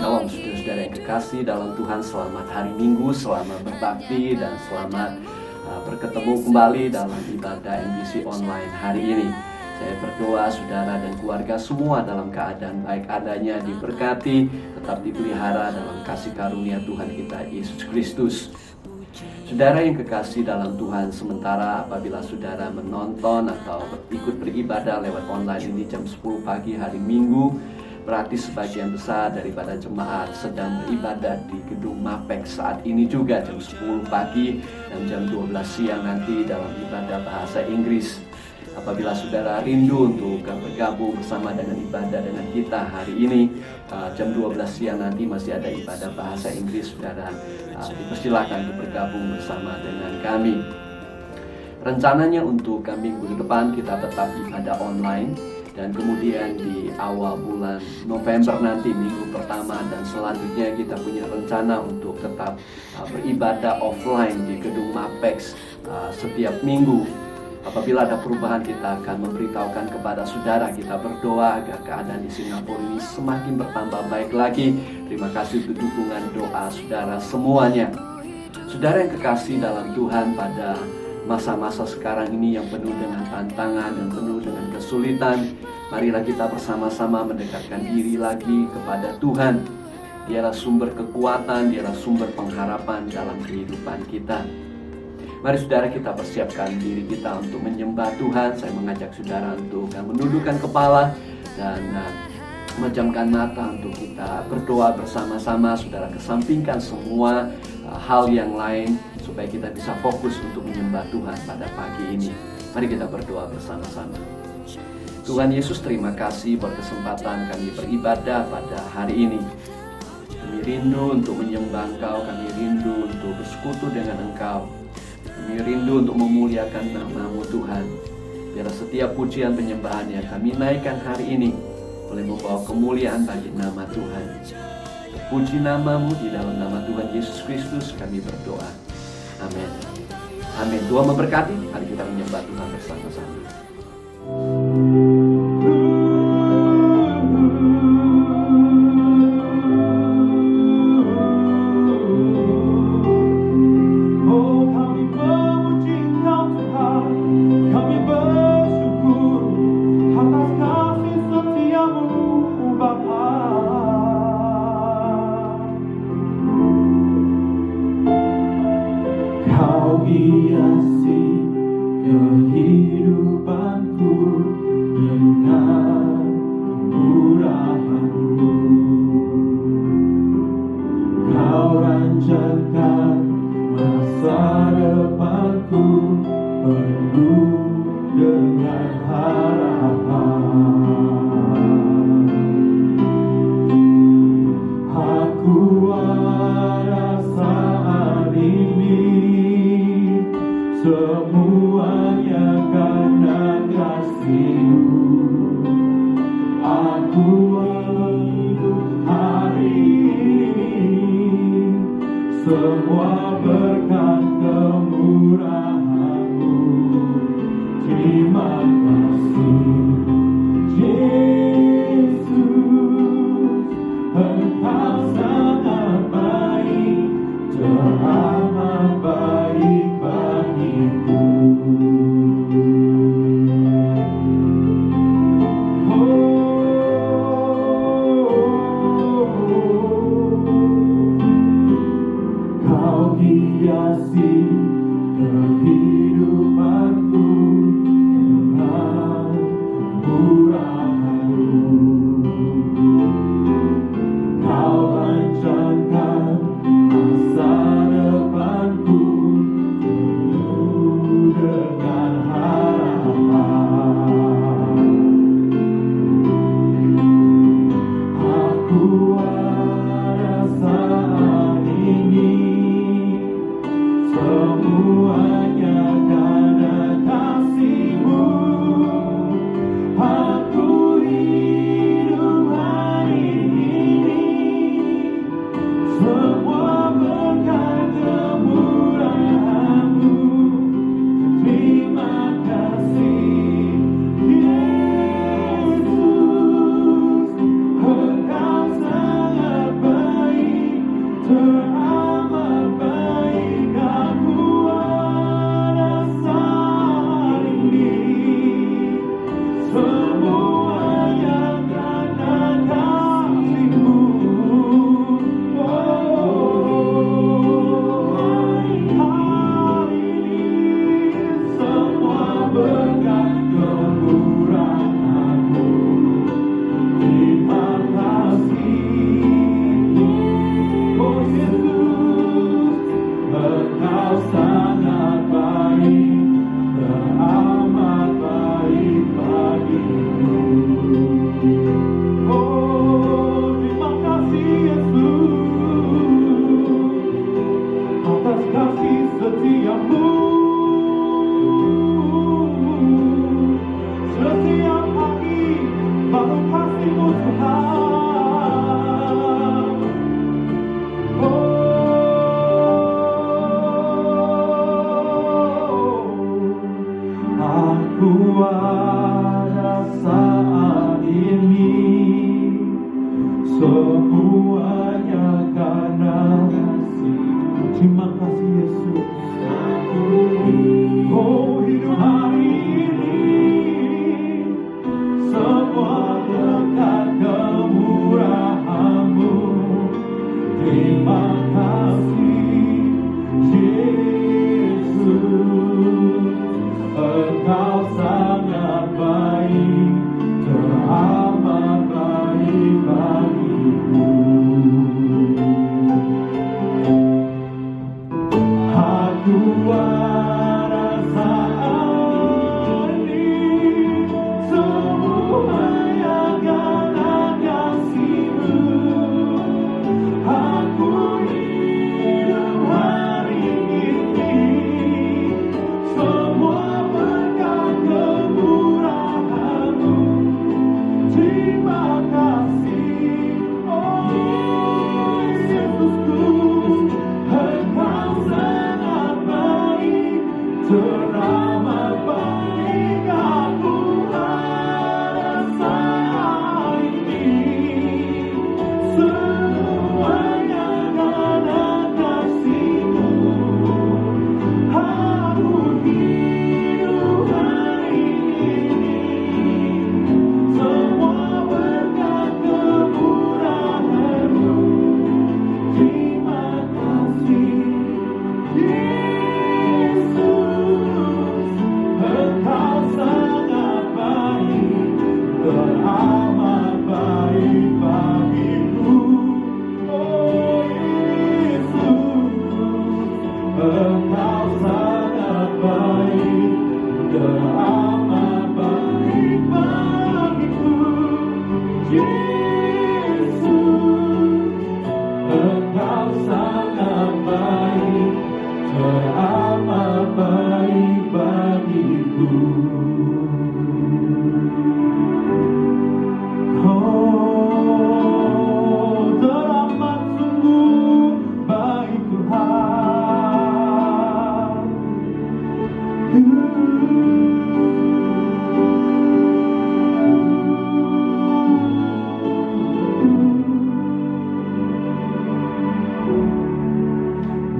Shalom saudara-saudara yang kekasih dalam Tuhan, selamat hari Minggu, selamat berbakti dan selamat berketemu kembali dalam ibadah MBC online hari ini. Saya berdoa saudara dan keluarga semua dalam keadaan baik adanya, diberkati, tetap dipelihara dalam kasih karunia Tuhan kita Yesus Kristus. Saudara yang kekasih dalam Tuhan, sementara apabila saudara menonton atau ikut beribadah lewat online ini jam 10 pagi hari Minggu, berarti sebagian besar daripada jemaat sedang beribadah di gedung MAPEX saat ini juga jam 10 pagi dan jam 12 siang nanti dalam ibadah bahasa Inggris. Apabila saudara rindu untuk bergabung bersama dengan ibadah dengan kita hari ini, jam 12 siang nanti masih ada ibadah bahasa Inggris, saudara dipersilakan untuk bergabung bersama dengan kami. Rencananya untuk minggu depan kita tetap ibadah online, dan kemudian di awal bulan November nanti minggu pertama dan selanjutnya kita punya rencana untuk tetap beribadah offline di gedung MAPEX setiap minggu. Apabila ada perubahan kita akan memberitahukan kepada saudara. Kita berdoa agar keadaan di Singapura ini semakin bertambah baik lagi. Terima kasih untuk dukungan doa saudara semuanya. Saudara yang kekasih dalam Tuhan, pada masa-masa sekarang ini yang penuh dengan tantangan dan penuh dengan kesulitan, marilah kita bersama-sama mendekatkan diri lagi kepada Tuhan. Dialah sumber kekuatan, dialah sumber pengharapan dalam kehidupan kita. Mari saudara kita persiapkan diri kita untuk menyembah Tuhan. Saya mengajak saudara untuk menundukkan kepala dan memejamkan mata untuk kita berdoa bersama-sama. Saudara kesampingkan semua hal yang lain supaya kita bisa fokus untuk menyembah Tuhan pada pagi ini. Mari kita berdoa bersama-sama. Tuhan Yesus, terima kasih buat kesempatan kami beribadah pada hari ini. Kami rindu untuk menyembah Engkau, kami rindu untuk bersekutu dengan Engkau. Kami rindu untuk memuliakan nama-Mu Tuhan. Biarlah setiap pujian penyembahannya kami naikkan hari ini boleh membawa kemuliaan bagi nama Tuhan. Puji nama-Mu, di dalam nama Tuhan Yesus Kristus kami berdoa. Amin. Amin. Tuhan memberkati. Mari kita menyembah Tuhan bersama-sama.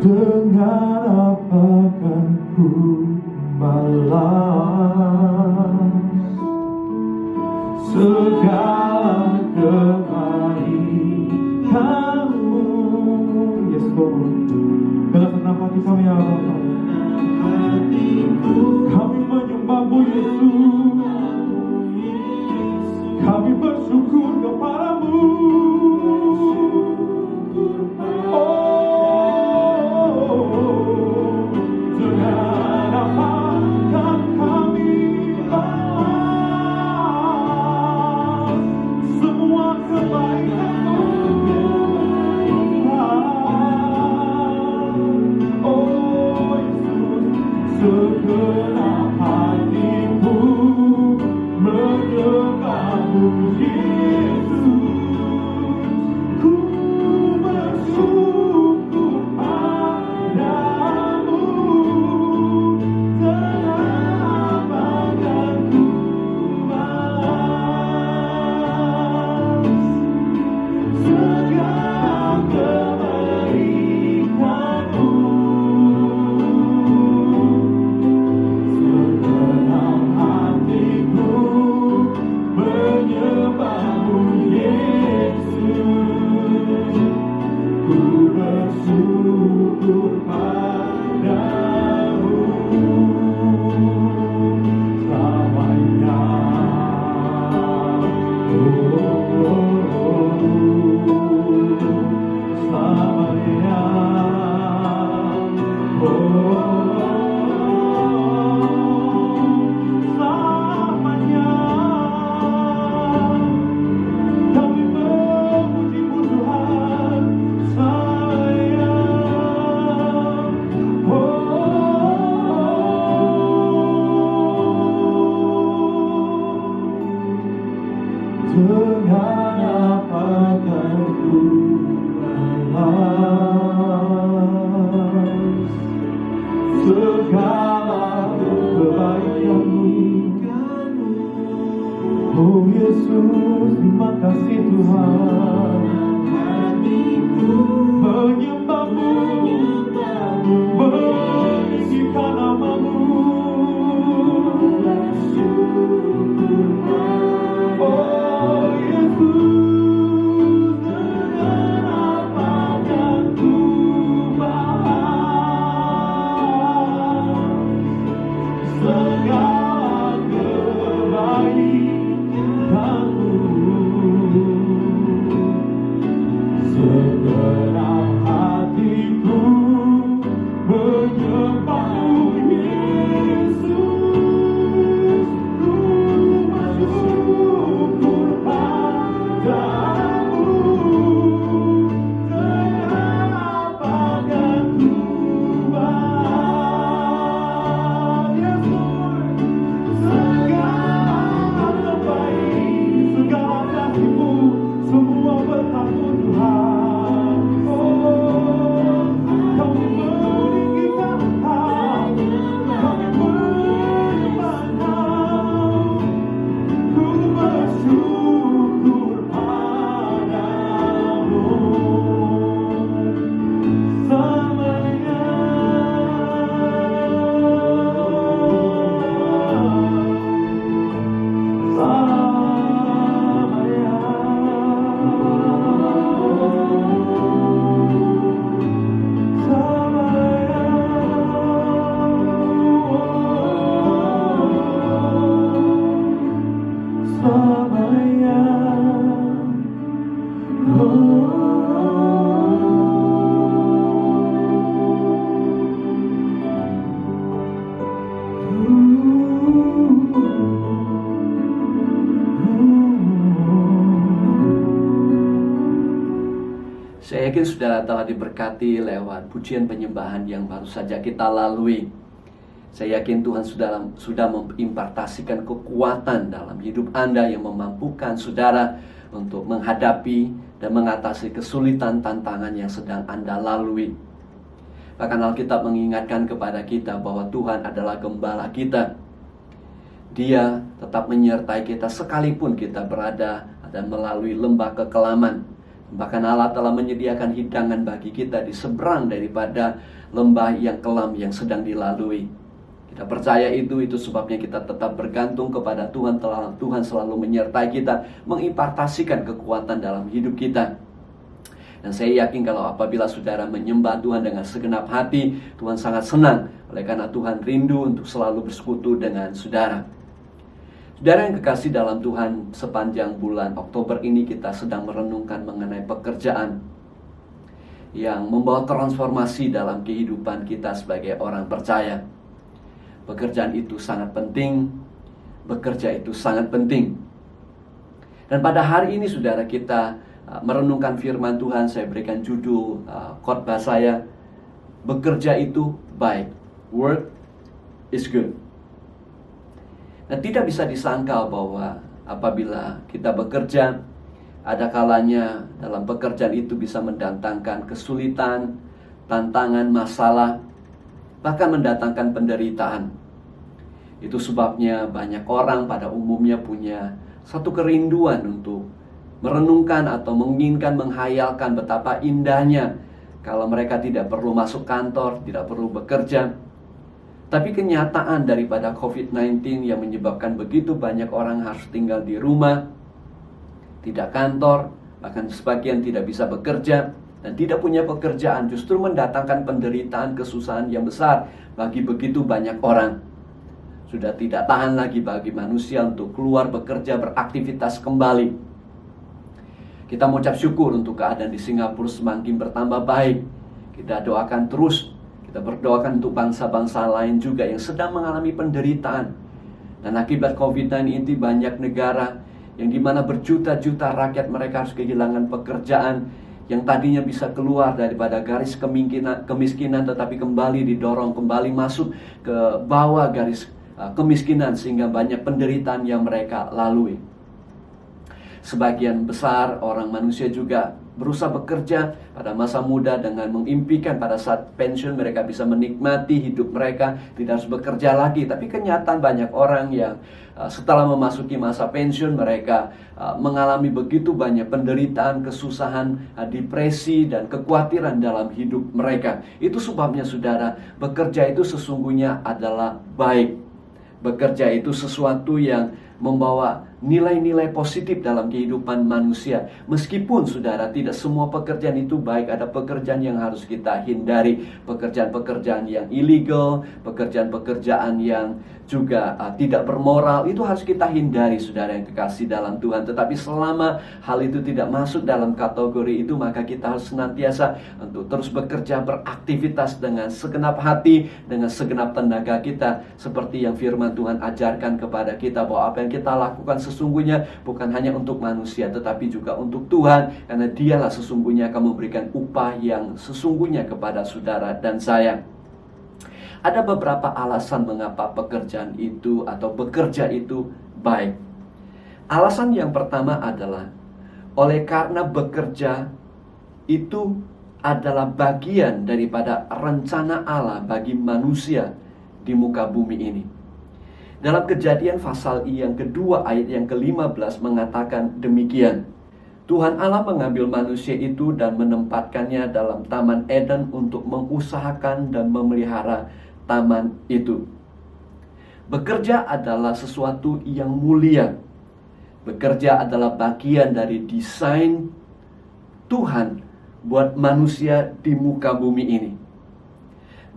Dengan apakah ku balas segala kebaikan-Mu? Yes Lord, dalam senang hati kami ya Bapa, kami menyembah-Mu Yesus, kami bersyukur kepada-Mu. Dengan apakah kami balas semua kebaikan-Mu? Oh Yesus, segenap hatiku menyembah-Mu Yesus. Ku bersyukur padamu, terapkan ku balas segala kebaikan-Mu. Segenap hatiku menyembah-Mu Yesus. Ku bersyukur padamu selamanya. Selamanya. Selamanya. Kami memuji-Mu Tuhan selamanya. Dengan apakah ku balas segala kebaikan-Mu? Oh Yesus, terima kasih Tuhan. Menyembah-Mu, meninggikan nama-Mu. Oh Yesus, dengan apakah ku balas segala kebaikan-Mu? Segenap hatiku menyembah-Mu Yesus. Ku bersyukur padamu, dengan apakah ku balas. Yes Lord, segala kebaikan, segala kasih-Mu, semua berkat-Mu Tuhan. Oh, Kami meninggikan Kami menyembah-Mu. Ku bersyukur padamu selamanya. Saya yakin saudara telah diberkati lewat pujian penyembahan yang baru saja kita lalui. Saya yakin Tuhan sudah mengimpartasikan kekuatan dalam hidup Anda yang memampukan saudara untuk menghadapi dan mengatasi kesulitan tantangan yang sedang Anda lalui. Bahkan Alkitab mengingatkan kepada kita bahwa Tuhan adalah gembala kita. Dia tetap menyertai kita sekalipun kita berada dan melalui lembah kekelaman. Bahkan Allah telah menyediakan hidangan bagi kita di seberang daripada lembah yang kelam yang sedang dilalui. Kita percaya itu sebabnya kita tetap bergantung kepada Tuhan. Tuhan selalu menyertai kita, mengimpartasikan kekuatan dalam hidup kita. Dan saya yakin kalau apabila saudara menyembah Tuhan dengan segenap hati, Tuhan sangat senang. Oleh karena Tuhan rindu untuk selalu bersekutu dengan saudara. Saudara yang kekasih dalam Tuhan, sepanjang bulan Oktober ini kita sedang merenungkan mengenai pekerjaan yang membawa transformasi dalam kehidupan kita sebagai orang percaya. Pekerjaan itu sangat penting, bekerja itu sangat penting. Dan pada hari ini saudara, kita merenungkan firman Tuhan. Saya berikan judul khotbah saya, bekerja itu baik. Work is good. Nah, tidak bisa disangkal bahwa apabila kita bekerja, ada kalanya dalam pekerjaan itu bisa mendatangkan kesulitan, tantangan, masalah, bahkan mendatangkan penderitaan. Itu sebabnya banyak orang pada umumnya punya satu kerinduan untuk merenungkan atau menginginkan, menghayalkan betapa indahnya kalau mereka tidak perlu masuk kantor, tidak perlu bekerja. Tapi kenyataan daripada COVID-19 yang menyebabkan begitu banyak orang harus tinggal di rumah, tidak kantor, bahkan sebagian tidak bisa bekerja dan tidak punya pekerjaan, justru mendatangkan penderitaan, kesusahan yang besar bagi begitu banyak orang. Sudah tidak tahan lagi bagi manusia untuk keluar bekerja, beraktivitas kembali. Kita mengucap syukur untuk keadaan di Singapura semakin bertambah baik. Kita doakan terus, kita berdoakan untuk bangsa-bangsa lain juga yang sedang mengalami penderitaan. Dan akibat COVID-19 ini banyak negara yang dimana berjuta-juta rakyat mereka harus kehilangan pekerjaan, yang tadinya bisa keluar daripada garis kemiskinan tetapi kembali didorong, kembali masuk ke bawah garis kemiskinan, sehingga banyak penderitaan yang mereka lalui. Sebagian besar orang manusia juga berusaha bekerja pada masa muda dengan mengimpikan pada saat pensiun mereka bisa menikmati hidup mereka, tidak harus bekerja lagi. Tapi kenyataan banyak orang yang setelah memasuki masa pensiun mereka mengalami begitu banyak penderitaan, kesusahan, depresi dan kekhawatiran dalam hidup mereka. Itu sebabnya saudara, bekerja itu sesungguhnya adalah baik. Bekerja itu sesuatu yang membawa nilai-nilai positif dalam kehidupan manusia. Meskipun saudara, tidak semua pekerjaan itu baik. Ada pekerjaan yang harus kita hindari, pekerjaan-pekerjaan yang illegal, pekerjaan-pekerjaan yang juga tidak bermoral. Itu harus kita hindari saudara yang kekasih dalam Tuhan. Tetapi selama hal itu tidak masuk dalam kategori itu, maka kita harus senantiasa untuk terus bekerja, beraktivitas dengan segenap hati, dengan segenap tenaga kita, seperti yang firman Tuhan ajarkan kepada kita, bahwa apa yang kita lakukan sesungguhnya bukan hanya untuk manusia tetapi juga untuk Tuhan, karena Dialah sesungguhnya akan memberikan upah yang sesungguhnya kepada saudara dan saya. Ada beberapa alasan mengapa pekerjaan itu atau bekerja itu baik. Alasan yang pertama adalah oleh karena bekerja itu adalah bagian daripada rencana Allah bagi manusia di muka bumi ini. Dalam Kejadian pasal yang kedua ayat yang ke-15 mengatakan demikian. Tuhan Allah mengambil manusia itu dan menempatkannya dalam Taman Eden untuk mengusahakan dan memelihara taman itu. Bekerja adalah sesuatu yang mulia. Bekerja adalah bagian dari desain Tuhan buat manusia di muka bumi ini.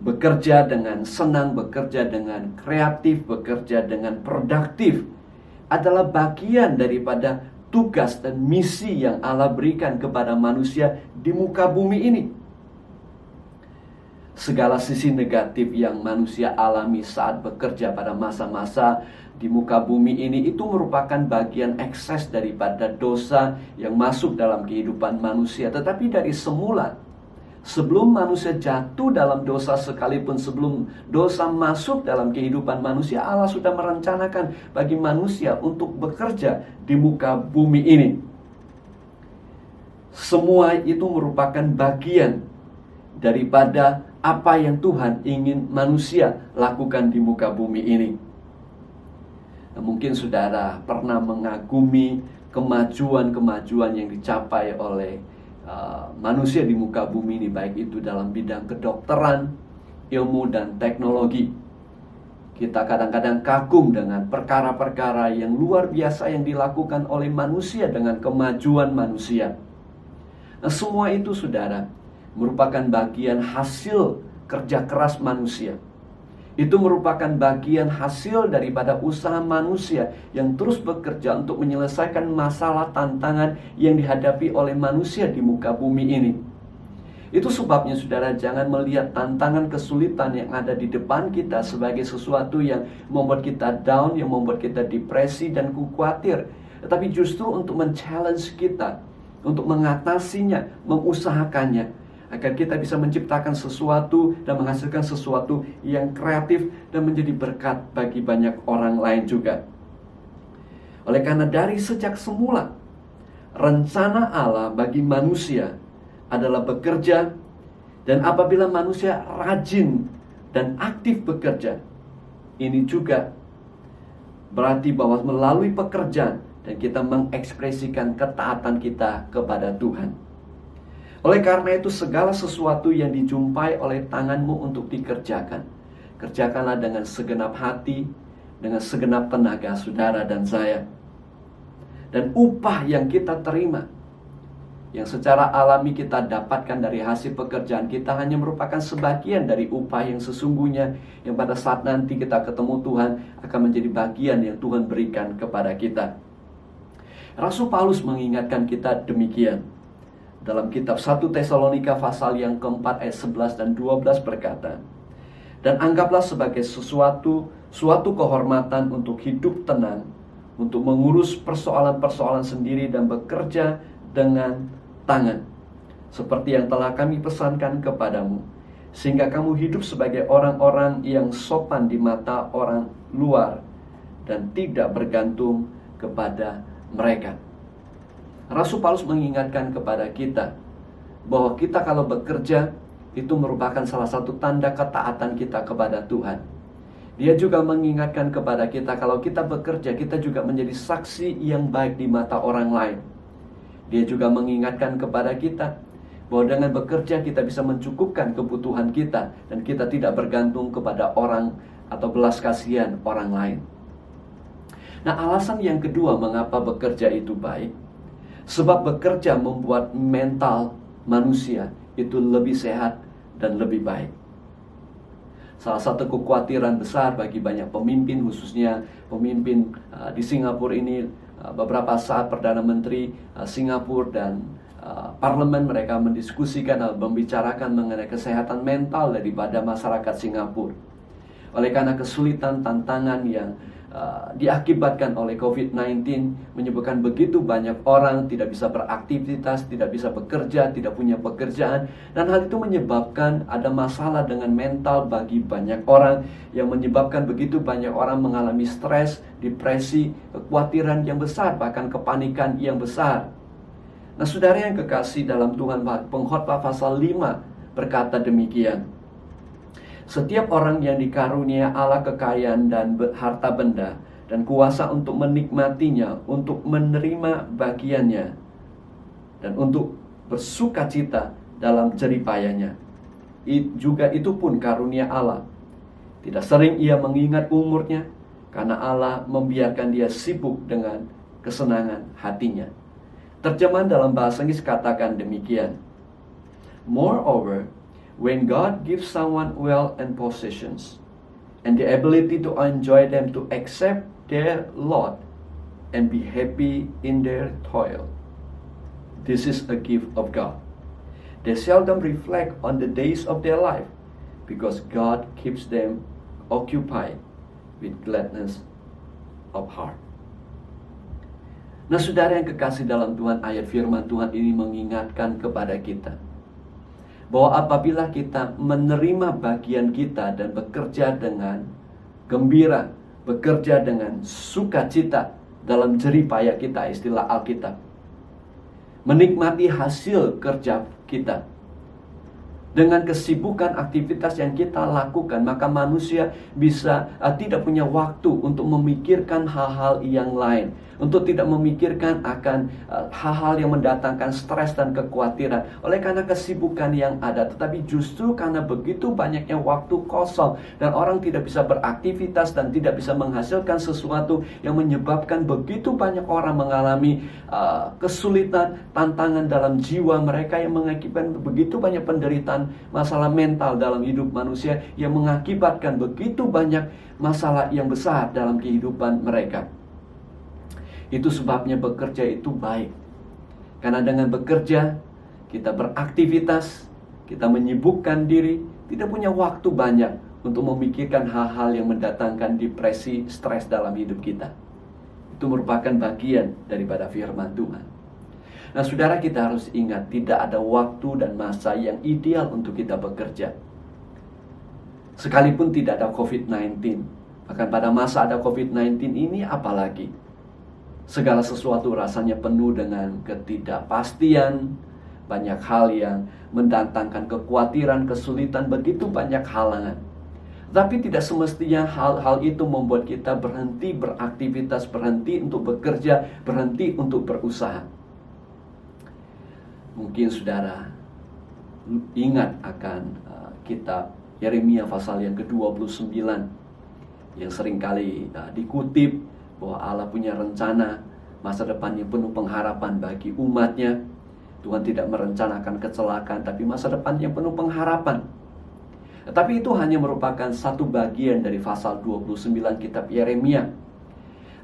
Bekerja dengan senang, bekerja dengan kreatif, bekerja dengan produktif adalah bagian daripada tugas dan misi yang Allah berikan kepada manusia di muka bumi ini. Segala sisi negatif yang manusia alami saat bekerja pada masa-masa di muka bumi ini itu merupakan bagian ekses daripada dosa yang masuk dalam kehidupan manusia. Tetapi dari semula, sebelum manusia jatuh dalam dosa, sekalipun sebelum dosa masuk dalam kehidupan manusia, Allah sudah merencanakan bagi manusia untuk bekerja di muka bumi ini. Semua itu merupakan bagian daripada apa yang Tuhan ingin manusia lakukan di muka bumi ini. Nah, mungkin saudara pernah mengagumi kemajuan-kemajuan yang dicapai oleh manusia di muka bumi ini, baik itu dalam bidang kedokteran, ilmu dan teknologi. Kita kadang-kadang kagum dengan perkara-perkara yang luar biasa yang dilakukan oleh manusia dengan kemajuan manusia. Nah, semua itu, saudara, merupakan bagian hasil kerja keras manusia. Itu merupakan bagian hasil daripada usaha manusia yang terus bekerja untuk menyelesaikan masalah tantangan yang dihadapi oleh manusia di muka bumi ini. Itu sebabnya, saudara, jangan melihat tantangan kesulitan yang ada di depan kita sebagai sesuatu yang membuat kita down, yang membuat kita depresi dan khawatir. Tetapi justru untuk men-challenge kita, untuk mengatasinya, mengusahakannya, agar kita bisa menciptakan sesuatu dan menghasilkan sesuatu yang kreatif dan menjadi berkat bagi banyak orang lain juga. Oleh karena dari sejak semula, rencana Allah bagi manusia adalah bekerja, dan apabila manusia rajin dan aktif bekerja, ini juga berarti bahwa melalui pekerjaan dan kita mengekspresikan ketaatan kita kepada Tuhan. Oleh karena itu, segala sesuatu yang dijumpai oleh tanganmu untuk dikerjakan, kerjakanlah dengan segenap hati, dengan segenap tenaga, saudara dan saya. Dan upah yang kita terima, yang secara alami kita dapatkan dari hasil pekerjaan kita, hanya merupakan sebagian dari upah yang sesungguhnya, yang pada saat nanti kita ketemu Tuhan akan menjadi bagian yang Tuhan berikan kepada kita. Rasul Paulus mengingatkan kita demikian. Dalam kitab 1 Tesalonika pasal yang keempat ayat 11 dan 12 berkata, "Dan anggaplah sebagai suatu kehormatan untuk hidup tenang, untuk mengurus persoalan-persoalan sendiri dan bekerja dengan tangan, seperti yang telah kami pesankan kepadamu, sehingga kamu hidup sebagai orang-orang yang sopan di mata orang luar dan tidak bergantung kepada mereka." Rasul Paulus mengingatkan kepada kita bahwa kita kalau bekerja itu merupakan salah satu tanda ketaatan kita kepada Tuhan. Dia juga mengingatkan kepada kita kalau kita bekerja, kita juga menjadi saksi yang baik di mata orang lain. Dia juga mengingatkan kepada kita bahwa dengan bekerja kita bisa mencukupkan kebutuhan kita, dan kita tidak bergantung kepada orang atau belas kasihan orang lain. Nah, alasan yang kedua mengapa bekerja itu baik, sebab bekerja membuat mental manusia itu lebih sehat dan lebih baik. Salah satu kekhawatiran besar bagi banyak pemimpin, khususnya pemimpin di Singapura ini, beberapa saat Perdana Menteri Singapura dan parlemen mereka mendiskusikan, membicarakan mengenai kesehatan mental daripada masyarakat Singapura. Oleh karena kesulitan, tantangan yang diakibatkan oleh COVID-19 menyebabkan begitu banyak orang tidak bisa beraktivitas, tidak bisa bekerja, tidak punya pekerjaan, dan hal itu menyebabkan ada masalah dengan mental bagi banyak orang, yang menyebabkan begitu banyak orang mengalami stres, depresi, kekhawatiran yang besar, bahkan kepanikan yang besar. Nah, saudara yang kekasih dalam Tuhan, Pengkhotbah pasal 5 berkata demikian, "Setiap orang yang dikarunia Allah kekayaan dan harta benda dan kuasa untuk menikmatinya, untuk menerima bagiannya, dan untuk bersukacita dalam jeripayanya. Juga itu pun karunia Allah. Tidak sering ia mengingat umurnya, karena Allah membiarkan dia sibuk dengan kesenangan hatinya." Terjemahan dalam bahasa Inggris katakan demikian, "Moreover, when God gives someone wealth and possessions, and the ability to enjoy them, to accept their lot and be happy in their toil, this is a gift of God. They seldom reflect on the days of their life, because God keeps them occupied with gladness of heart." Nah, saudara yang kekasih dalam Tuhan, ayat firman Tuhan ini mengingatkan kepada kita bahwa apabila kita menerima bagian kita dan bekerja dengan gembira, bekerja dengan sukacita dalam jeripaya kita, istilah Alkitab, menikmati hasil kerja kita, Dengan kesibukan aktivitas yang kita lakukan, maka manusia bisa tidak punya waktu untuk memikirkan hal-hal yang lain, untuk tidak memikirkan akan hal-hal yang mendatangkan stres dan kekhawatiran oleh karena kesibukan yang ada. Tetapi justru karena begitu banyaknya waktu kosong dan orang tidak bisa beraktivitas dan tidak bisa menghasilkan sesuatu, yang menyebabkan begitu banyak orang mengalami kesulitan, tantangan dalam jiwa mereka, yang mengakibatkan begitu banyak penderitaan, masalah mental dalam hidup manusia, yang mengakibatkan begitu banyak masalah yang besar dalam kehidupan mereka. Itu sebabnya bekerja itu baik. Karena dengan bekerja, kita beraktivitas, kita menyibukkan diri, tidak punya waktu banyak untuk memikirkan hal-hal yang mendatangkan depresi, stres dalam hidup kita. Itu merupakan bagian daripada firman Tuhan. Nah, saudara, kita harus ingat, tidak ada waktu dan masa yang ideal untuk kita bekerja. Sekalipun tidak ada COVID-19, bahkan pada masa ada COVID-19 ini apalagi, segala sesuatu rasanya penuh dengan ketidakpastian, banyak hal yang mendatangkan kekhawatiran, kesulitan, begitu banyak halangan. Tapi tidak semestinya hal-hal itu membuat kita berhenti beraktivitas, berhenti untuk bekerja, berhenti untuk berusaha. Mungkin saudara ingat akan kitab Yeremia pasal yang ke-29 yang seringkali dikutip bahwa Allah punya rencana masa depan yang penuh pengharapan bagi umatnya. Tuhan tidak merencanakan kecelakaan, tapi masa depan yang penuh pengharapan. Tapi itu hanya merupakan satu bagian dari pasal 29 kitab Yeremia.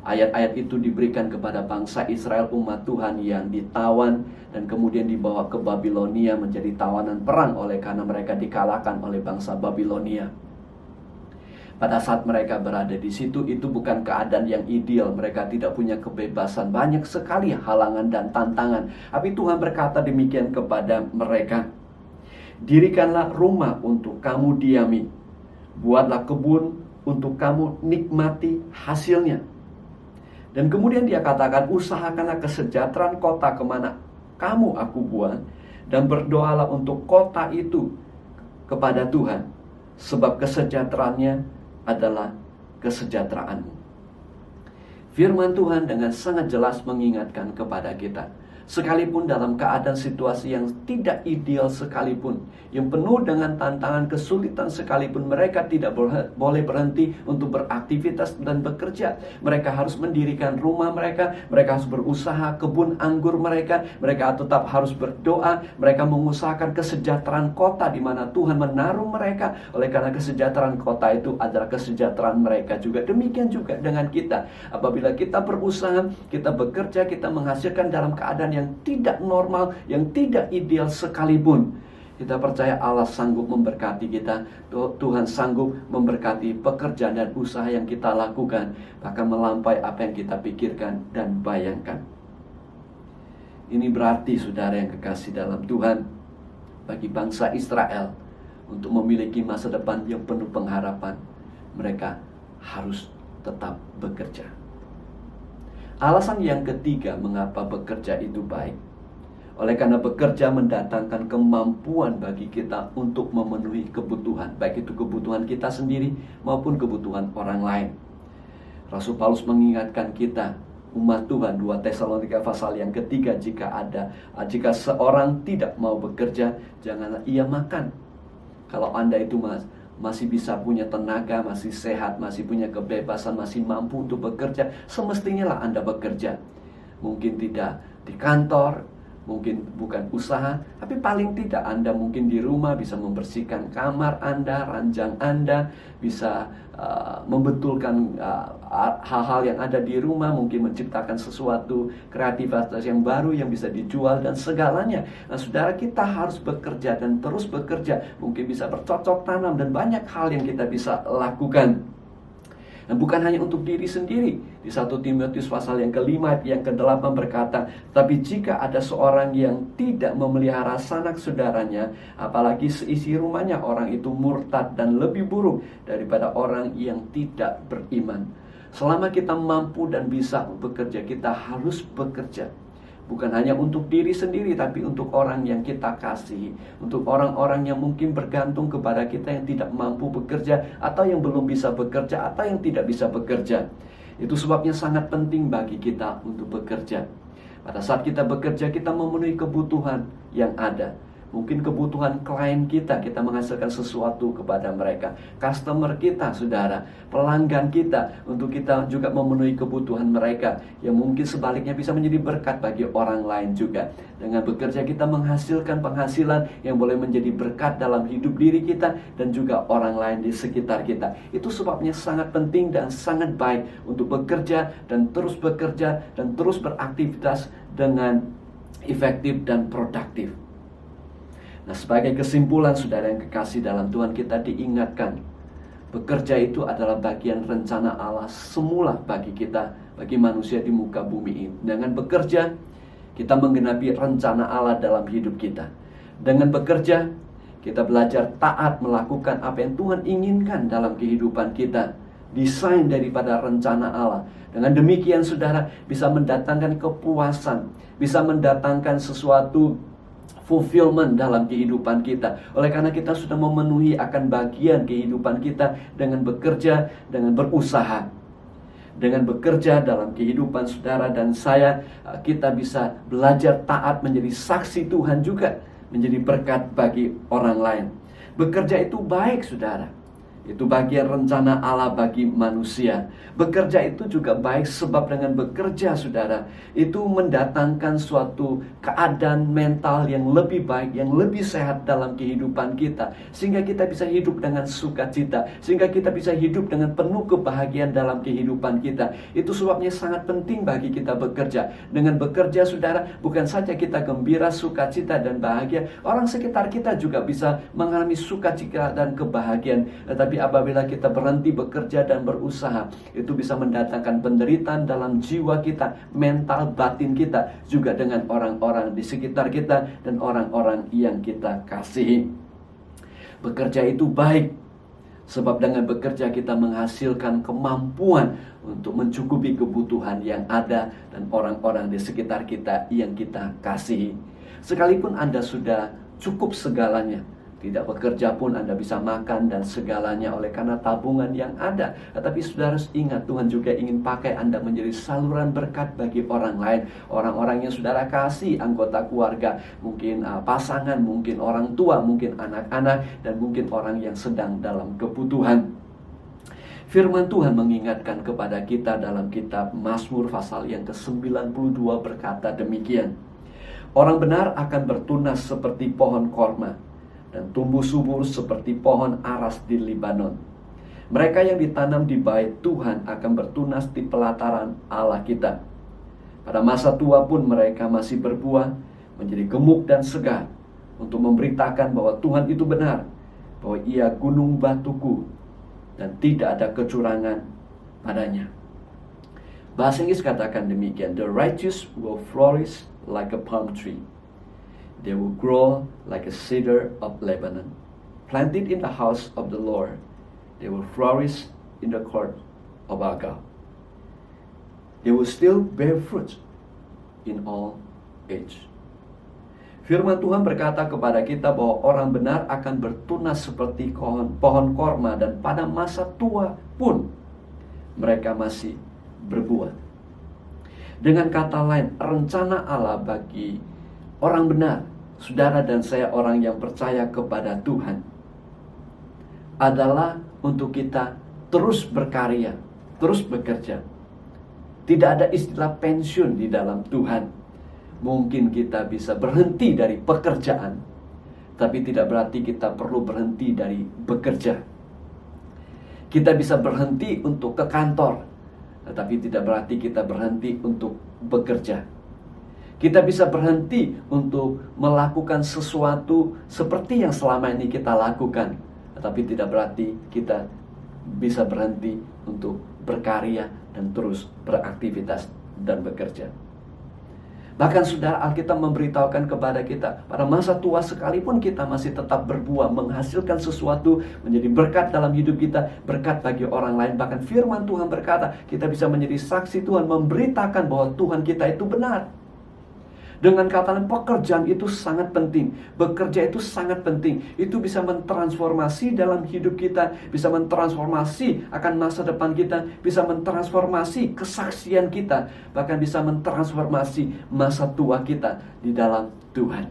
Ayat-ayat itu diberikan kepada bangsa Israel, umat Tuhan yang ditawan dan kemudian dibawa ke Babilonia menjadi tawanan perang oleh karena mereka dikalahkan oleh bangsa Babilonia. Pada saat mereka berada di situ, itu bukan keadaan yang ideal. Mereka tidak punya kebebasan, banyak sekali halangan dan tantangan. Tapi Tuhan berkata demikian kepada mereka, "Dirikanlah rumah untuk kamu diami, buatlah kebun untuk kamu nikmati hasilnya." Dan kemudian dia katakan, "Usahakanlah kesejahteraan kota kemana kamu aku buang, dan berdoalah untuk kota itu kepada Tuhan, sebab kesejahteraannya adalah kesejahteraanmu." Firman Tuhan dengan sangat jelas mengingatkan kepada kita, sekalipun dalam keadaan situasi yang tidak ideal sekalipun, yang penuh dengan tantangan, kesulitan sekalipun, mereka tidak boleh berhenti untuk beraktivitas dan bekerja. Mereka harus mendirikan rumah mereka harus berusaha kebun anggur mereka tetap harus berdoa, mereka mengusahakan kesejahteraan kota di mana Tuhan menaruh mereka, oleh karena kesejahteraan kota itu adalah kesejahteraan mereka juga. Demikian juga dengan kita, apabila kita berusaha, kita bekerja, kita menghasilkan dalam keadaan yang tidak normal, yang tidak ideal sekalipun, kita percaya Allah sanggup memberkati kita. Tuhan sanggup memberkati pekerjaan dan usaha yang kita lakukan, bahkan melampaui apa yang kita pikirkan dan bayangkan. Ini berarti, saudara yang kekasih dalam Tuhan, bagi bangsa Israel untuk memiliki masa depan yang penuh pengharapan, mereka harus tetap bekerja. Alasan yang ketiga mengapa bekerja itu baik, oleh karena bekerja mendatangkan kemampuan bagi kita untuk memenuhi kebutuhan, baik itu kebutuhan kita sendiri maupun kebutuhan orang lain. Rasul Paulus mengingatkan kita, umat Tuhan, 2 Tesalonika pasal yang ketiga, jika seorang tidak mau bekerja, janganlah ia makan. Kalau Anda itu masih bisa punya tenaga, masih sehat, masih punya kebebasan, masih mampu untuk bekerja, semestinya lah Anda bekerja. Mungkin tidak di kantor, mungkin bukan usaha, tapi paling tidak Anda mungkin di rumah bisa membersihkan kamar Anda, ranjang Anda, bisa membetulkan hal-hal yang ada di rumah, mungkin menciptakan sesuatu kreativitas yang baru yang bisa dijual dan segalanya. Nah, saudara, kita harus bekerja dan terus bekerja, mungkin bisa bercocok tanam dan banyak hal yang kita bisa lakukan. Dan bukan hanya untuk diri sendiri. Di 1 Timotius pasal yang ke-5 yang ke-8 berkata, "Tapi jika ada seorang yang tidak memelihara sanak saudaranya, apalagi seisi rumahnya, orang itu murtad dan lebih buruk daripada orang yang tidak beriman." Selama kita mampu dan bisa bekerja, kita harus bekerja. Bukan hanya untuk diri sendiri, tapi untuk orang yang kita kasihi. Untuk orang-orang yang mungkin bergantung kepada kita, yang tidak mampu bekerja, atau yang belum bisa bekerja, atau yang tidak bisa bekerja. Itu sebabnya sangat penting bagi kita untuk bekerja. Pada saat kita bekerja, kita memenuhi kebutuhan yang ada. Mungkin kebutuhan klien kita menghasilkan sesuatu kepada mereka. Customer kita, saudara, pelanggan kita, untuk kita juga memenuhi kebutuhan mereka, yang mungkin sebaliknya bisa menjadi berkat bagi orang lain juga. Dengan bekerja kita menghasilkan penghasilan yang boleh menjadi berkat dalam hidup diri kita dan juga orang lain di sekitar kita. Itu sebabnya sangat penting dan sangat baik untuk bekerja dan terus bekerja dan terus beraktivitas dengan efektif dan produktif. Nah, sebagai kesimpulan, saudara yang kekasih dalam Tuhan, kita diingatkan, bekerja itu adalah bagian rencana Allah semula bagi kita, bagi manusia di muka bumi ini. Dengan bekerja, kita menggenapi rencana Allah dalam hidup kita. Dengan bekerja, kita belajar taat melakukan apa yang Tuhan inginkan dalam kehidupan kita. Desain daripada rencana Allah. Dengan demikian, saudara, bisa mendatangkan kepuasan, bisa mendatangkan sesuatu fulfillment dalam kehidupan kita. Oleh karena kita sudah memenuhi akan bagian kehidupan kita dengan bekerja, dengan berusaha. Dengan bekerja dalam kehidupan saudara dan saya, kita bisa belajar taat menjadi saksi Tuhan juga, menjadi berkat bagi orang lain. Bekerja itu baik, saudara. Itu bagian rencana Allah bagi manusia. Bekerja itu juga baik sebab dengan bekerja, saudara, itu mendatangkan suatu keadaan mental yang lebih baik, yang lebih sehat dalam kehidupan kita. Sehingga kita bisa hidup dengan sukacita. Sehingga kita bisa hidup dengan penuh kebahagiaan dalam kehidupan kita. Itu sebabnya sangat penting bagi kita bekerja. Dengan bekerja, saudara, bukan saja kita gembira, sukacita, dan bahagia. Orang sekitar kita juga bisa mengalami sukacita dan kebahagiaan. Tetapi apabila kita berhenti bekerja dan berusaha, itu bisa mendatangkan penderitaan dalam jiwa kita, mental, batin kita, juga dengan orang-orang di sekitar kita dan orang-orang yang kita kasihi. Bekerja itu baik, sebab dengan bekerja kita menghasilkan kemampuan untuk mencukupi kebutuhan yang ada dan orang-orang di sekitar kita yang kita kasihi. Sekalipun Anda sudah cukup segalanya, tidak bekerja pun Anda bisa makan dan segalanya oleh karena tabungan yang ada. Tetapi saudara harus ingat, Tuhan juga ingin pakai Anda menjadi saluran berkat bagi orang lain. Orang-orang yang saudara kasih, anggota keluarga, mungkin pasangan, mungkin orang tua, mungkin anak-anak, dan mungkin orang yang sedang dalam kebutuhan. Firman Tuhan mengingatkan kepada kita dalam kitab Mazmur pasal yang ke-92 berkata demikian. Orang benar akan bertunas seperti pohon korma dan tumbuh subur seperti pohon aras di Libanon. Mereka yang ditanam di bait Tuhan akan bertunas di pelataran Allah kita. Pada masa tua pun mereka masih berbuah, menjadi gemuk dan segar, untuk memberitakan bahwa Tuhan itu benar, bahwa Ia gunung batuku, dan tidak ada kecurangan padanya. Bahasa Inggris katakan demikian, the righteous will flourish like a palm tree. They will grow like a cedar of Lebanon, planted in the house of the Lord. They will flourish in the court of our God. They will still bear fruit in all age. Firman Tuhan berkata kepada kita bahwa orang benar akan bertunas seperti pohon korma, dan pada masa tua pun mereka masih berbuah. Dengan kata lain, rencana Allah bagi orang benar, saudara dan saya orang yang percaya kepada Tuhan, adalah untuk kita terus berkarya, terus bekerja. Tidak ada istilah pensiun di dalam Tuhan. Mungkin kita bisa berhenti dari pekerjaan, tapi tidak berarti kita perlu berhenti dari bekerja. Kita bisa berhenti untuk ke kantor, tetapi tidak berarti kita berhenti untuk bekerja. Kita bisa berhenti untuk melakukan sesuatu seperti yang selama ini kita lakukan, tetapi tidak berarti kita bisa berhenti untuk berkarya dan terus beraktivitas dan bekerja. Bahkan saudara, Alkitab memberitahukan kepada kita, pada masa tua sekalipun kita masih tetap berbuah, menghasilkan sesuatu, menjadi berkat dalam hidup kita, berkat bagi orang lain. Bahkan firman Tuhan berkata, kita bisa menjadi saksi Tuhan, memberitakan bahwa Tuhan kita itu benar. Dengan kata lain, pekerjaan itu sangat penting. Bekerja itu sangat penting. Itu bisa mentransformasi dalam hidup kita, bisa mentransformasi akan masa depan kita, bisa mentransformasi kesaksian kita, bahkan bisa mentransformasi masa tua kita di dalam Tuhan.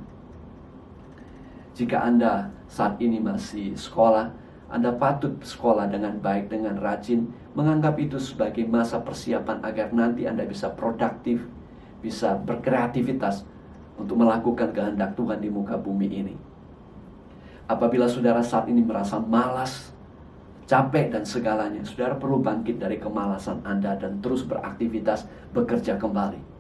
Jika Anda saat ini masih sekolah, Anda patut sekolah dengan baik, dengan rajin, menganggap itu sebagai masa persiapan agar nanti Anda bisa produktif, bisa berkreativitas untuk melakukan kehendak Tuhan di muka bumi ini. Apabila saudara saat ini merasa malas, capek dan segalanya, saudara perlu bangkit dari kemalasan Anda dan terus beraktivitas, bekerja kembali.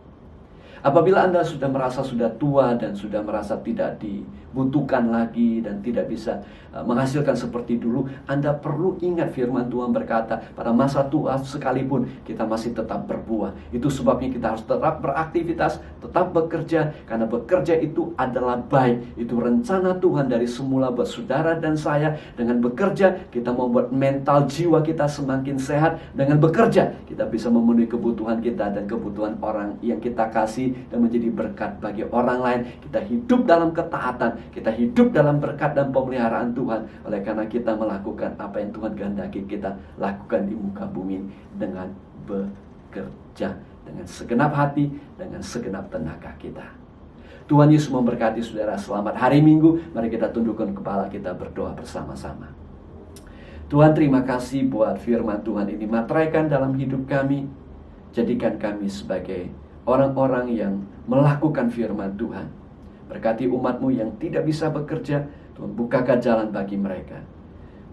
Apabila Anda sudah merasa sudah tua dan sudah merasa tidak dibutuhkan lagi dan tidak bisa menghasilkan seperti dulu, Anda perlu ingat firman Tuhan berkata, pada masa tua sekalipun kita masih tetap berbuah. Itu sebabnya kita harus tetap beraktivitas, tetap bekerja, karena bekerja itu adalah baik. Itu rencana Tuhan dari semula buat saudara dan saya. Dengan bekerja kita membuat mental jiwa kita semakin sehat. Dengan bekerja kita bisa memenuhi kebutuhan kita dan kebutuhan orang yang kita kasih, dan menjadi berkat bagi orang lain. Kita hidup dalam ketaatan, kita hidup dalam berkat dan pemeliharaan Tuhan, oleh karena kita melakukan apa yang Tuhan kehendaki kita lakukan di muka bumi dengan bekerja, dengan segenap hati, dengan segenap tenaga kita. Tuhan Yesus memberkati saudara. Selamat hari Minggu. Mari kita tundukkan kepala, kita berdoa bersama-sama. Tuhan, terima kasih buat firman Tuhan ini. Materaikan dalam hidup kami. Jadikan kami sebagai orang-orang yang melakukan firman Tuhan. Berkati umat-Mu yang tidak bisa bekerja, Tuhan bukakan jalan bagi mereka.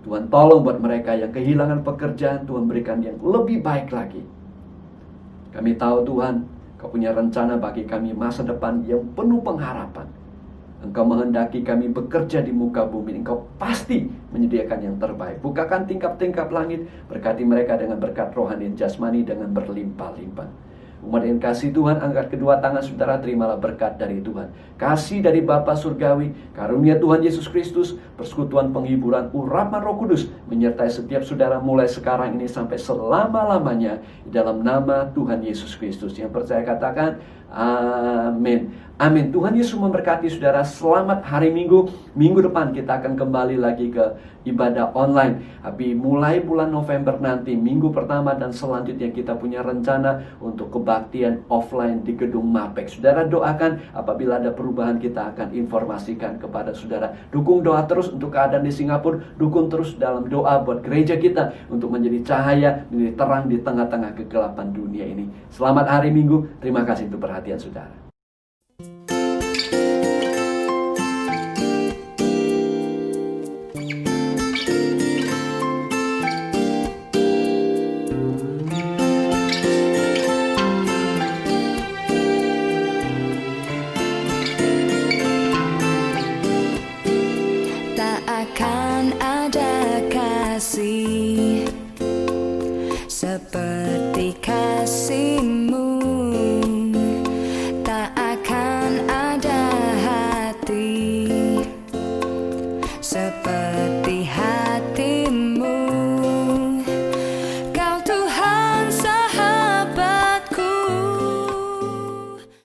Tuhan tolong buat mereka yang kehilangan pekerjaan, Tuhan berikan yang lebih baik lagi. Kami tahu Tuhan, Kau punya rencana bagi kami masa depan yang penuh pengharapan. Engkau menghendaki kami bekerja di muka bumi. Engkau pasti menyediakan yang terbaik. Bukakan tingkap-tingkap langit, berkati mereka dengan berkat rohani dan jasmani dengan berlimpah-limpah. Umat yang kasih Tuhan, angkat kedua tangan saudara, terimalah berkat dari Tuhan. Kasih dari Bapa Surgawi, karunia Tuhan Yesus Kristus, persekutuan penghiburan, urapan Roh Kudus, menyertai setiap saudara mulai sekarang ini sampai selama-lamanya. Dalam nama Tuhan Yesus Kristus. Yang percaya katakan, amin. Amin. Tuhan Yesus memberkati saudara. Selamat hari Minggu. Minggu depan kita akan kembali lagi ke ibadah online. Tapi mulai bulan November nanti, minggu pertama dan selanjutnya kita punya rencana untuk kebaktian offline di gedung Mapek. Saudara doakan, apabila ada perubahan kita akan informasikan kepada saudara. Dukung doa terus untuk keadaan di Singapura. Dukung terus dalam doa buat gereja kita untuk menjadi cahaya, menjadi terang di tengah-tengah kegelapan dunia ini. Selamat hari Minggu. Terima kasih untuk perhatian saudara.